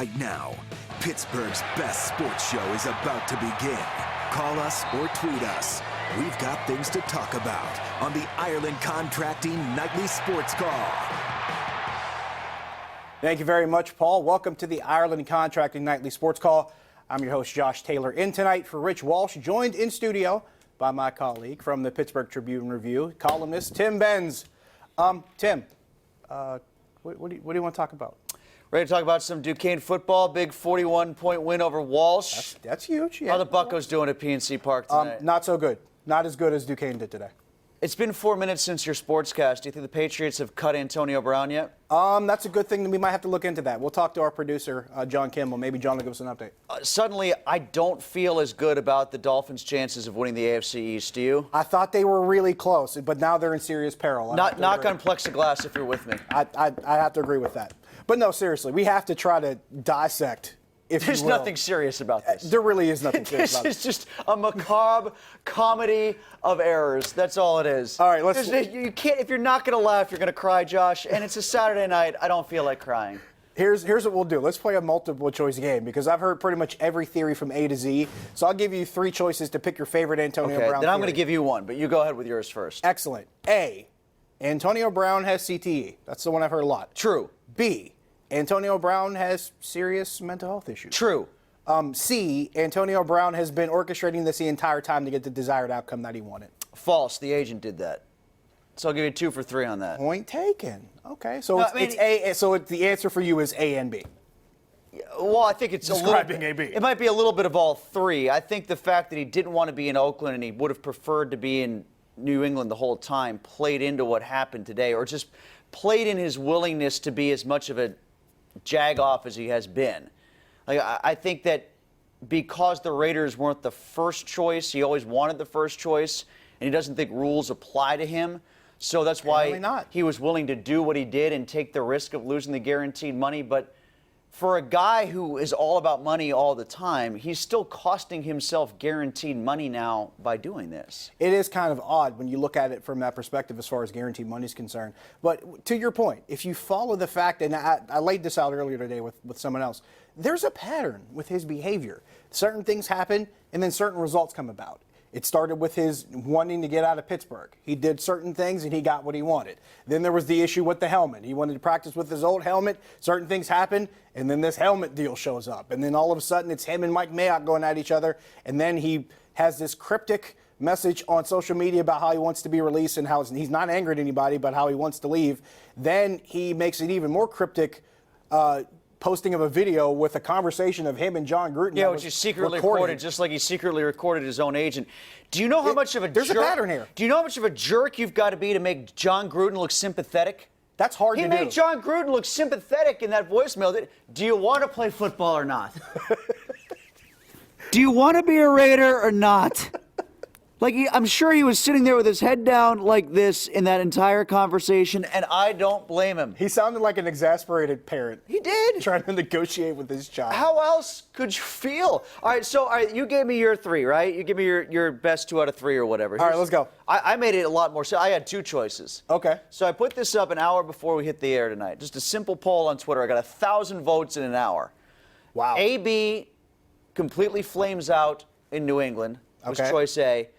right now. Pittsburgh's best sports show is about to begin. Call us or tweet us. We've got things to talk about on the Ireland Contracting Nightly Sports Call. Thank you very much, Paul. Welcome to the Ireland Contracting Nightly Sports Call. I'm your host, Josh Taylor, in tonight for Rich Walsh, joined in studio by my colleague from the Pittsburgh Tribune-Review, columnist Tim Benz. Tim, what do you want to talk about? Ready to talk about some Duquesne football, big 41-point win over Walsh. That's huge. Yeah. How the Buccos doing at PNC Park tonight? Not so good. Not as good as Duquesne did today. It's been 4 minutes since your sportscast. Do you think the Patriots have cut Antonio Brown yet? That's a good thing. We might have to look into that. We'll talk to our producer, John Kimball. Maybe John will give us an update. Suddenly, I don't feel as good about the Dolphins' chances of winning the AFC East. Do you? I thought they were really close, but now they're in serious peril. Knock on plexiglass if you're with me. I have to agree with that. But no, seriously, we have to try to dissect. There's nothing serious about this. There really is nothing serious about this. This is just a macabre comedy of errors. That's all it is. All right, you can't. If you're not going to laugh, you're going to cry, Josh. And it's a Saturday night. I don't feel like crying. Here's what we'll do. Let's play a multiple choice game because I've heard pretty much every theory from A to Z. So I'll give you three choices to pick your favorite Antonio Brown. Then I'm going to give you one, but you go ahead with yours first. Excellent. A, Antonio Brown has CTE. That's the one I've heard a lot. True. B, Antonio Brown has serious mental health issues. True. C, Antonio Brown has been orchestrating this the entire time to get the desired outcome that he wanted. False. The agent did that. So I'll give you 2 for 3 on that. Point taken. Okay, so it's A. So the answer for you is A and B. Well, I think it's describing A, B. It might be a little bit of all three. I think the fact that he didn't want to be in Oakland and he would have preferred to be in New England the whole time played into what happened today, or just played in his willingness to be as much of a jag-off as he has been. Like, I think that because the Raiders weren't the first choice, he always wanted the first choice, and he doesn't think rules apply to him. So that's why he was willing to do what he did and take the risk of losing the guaranteed money. But for a guy who is all about money all the time, he's still costing himself guaranteed money now by doing this. It is kind of odd when you look at it from that perspective as far as guaranteed money is concerned. But to your point, if you follow the fact, and I laid this out earlier today with someone else, there's a pattern with his behavior. Certain things happen, and then certain results come about. It started with his wanting to get out of Pittsburgh. He did certain things, and he got what he wanted. Then there was the issue with the helmet. He wanted to practice with his old helmet. Certain things happened, and then this helmet deal shows up. And then all of a sudden, it's him and Mike Mayock going at each other. And then he has this cryptic message on social media about how he wants to be released and how he's not angry at anybody, but how he wants to leave. Then he makes it even more cryptic, posting of a video with a conversation of him and John Gruden. Yeah, which is secretly recorded, just like he secretly recorded his own agent. Do you know how much of a there's jerk? There's a pattern here. Do you know how much of a jerk you've got to be to make John Gruden look sympathetic? That's hard to do. He made John Gruden look sympathetic in that voicemail. Do you want to play football or not? Do you want to be a Raider or not? Like, I'm sure he was sitting there with his head down like this in that entire conversation, and I don't blame him. He sounded like an exasperated parent. He did. Trying to negotiate with his child. How else could you feel? All right, you gave me your 3, right? You give me your best 2 out of 3 or whatever. All right, let's go. I made it a lot more. So I had 2 choices. Okay. So I put this up an hour before we hit the air tonight. Just a simple poll on Twitter. I got 1,000 votes in an hour. Wow. AB completely flames out in New England was choice A.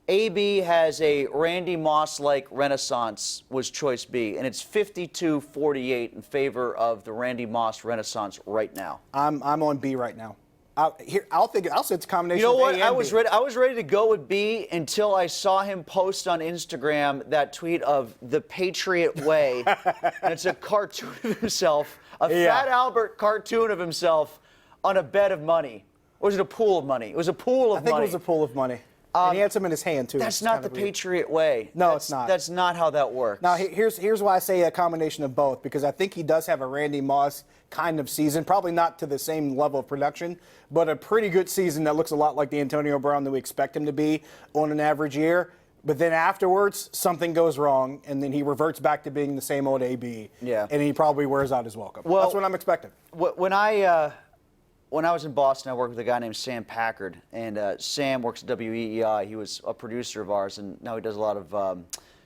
AB has a Randy Moss-like renaissance was choice B, and it's 52-48 in favor of the Randy Moss renaissance right now. I'm on B right now. I'll say it's a combination. You know what? of A and B. I was ready to go with B until I saw him post on Instagram that tweet of the Patriot Way, and it's a cartoon of himself, Fat Albert cartoon of himself on a bed of money. Or was it a pool of money? It was a pool of money. I think it was a pool of money. And he had some in his hand, too. That's not the Patriot way. No, it's not. That's not how that works. Now, here's why I say a combination of both, because I think he does have a Randy Moss kind of season, probably not to the same level of production, but a pretty good season that looks a lot like the Antonio Brown that we expect him to be on an average year. But then afterwards, something goes wrong, and then he reverts back to being the same old AB. Yeah. And he probably wears out his welcome. Well, that's what I'm expecting. When I was in Boston, I worked with a guy named Sam Packard, and Sam works at WEEI. He was a producer of ours, and now he does a lot of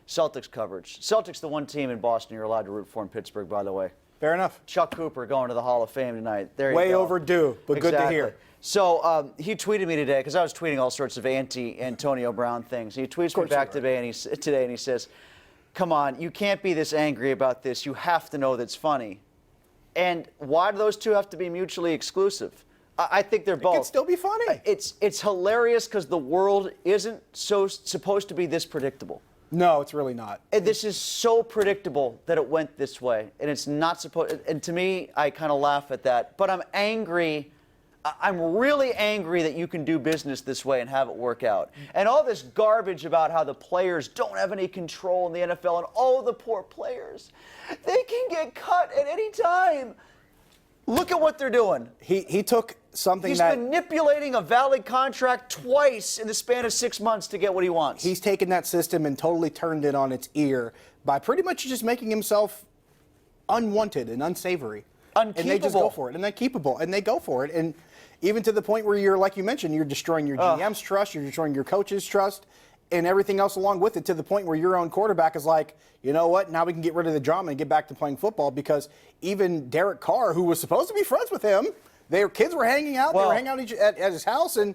Celtics coverage. Celtics, the one team in Boston you're allowed to root for in Pittsburgh, by the way. Fair enough. Chuck Cooper going to the Hall of Fame tonight. There you Way go. overdue, but good to hear. So he tweeted me today, because I was tweeting all sorts of anti-Antonio Brown things. He tweets me back today, and he says, come on, you can't be this angry about this. You have to know that's funny. And why do those two have to be mutually exclusive? I think they're both. It could still be funny. It's hilarious because the world isn't supposed to be this predictable. No, it's really not. And this is so predictable that it went this way, and it's not supposed. And to me, I kind of laugh at that. But I'm angry. I'm really angry that you can do business this way and have it work out. And all this garbage about how the players don't have any control in the NFL, and oh, the poor players, they can get cut at any time. Look at what they're doing. He took something He's that... manipulating a valid contract twice in the span of 6 months to get what he wants. He's taken that system and totally turned it on its ear by pretty much just making himself unwanted and unsavory. Unkeepable. And they just go for it. And they're keepable. And they go for it. And even to the point where you're, like you mentioned, you're destroying your GM's trust, you're destroying your coach's trust, and everything else along with it, to the point where your own quarterback is like, you know what, now we can get rid of the drama and get back to playing football, because even Derek Carr, who was supposed to be friends with him, their kids were hanging out, they were hanging out at his house, and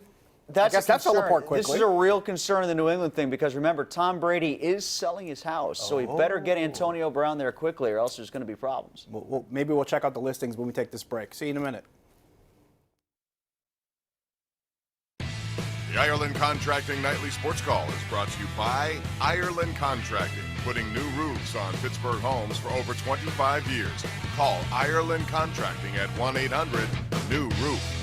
I guess that fell apart quickly. This is a real concern in the New England thing, because remember, Tom Brady is selling his house, so he better get Antonio Brown there quickly, or else there's going to be problems. Well, maybe we'll check out the listings when we take this break. See you in a minute. The Ireland Contracting Nightly Sports Call is brought to you by Ireland Contracting, putting new roofs on Pittsburgh homes for over 25 years. Call Ireland Contracting at 1-800-NEW-ROOF.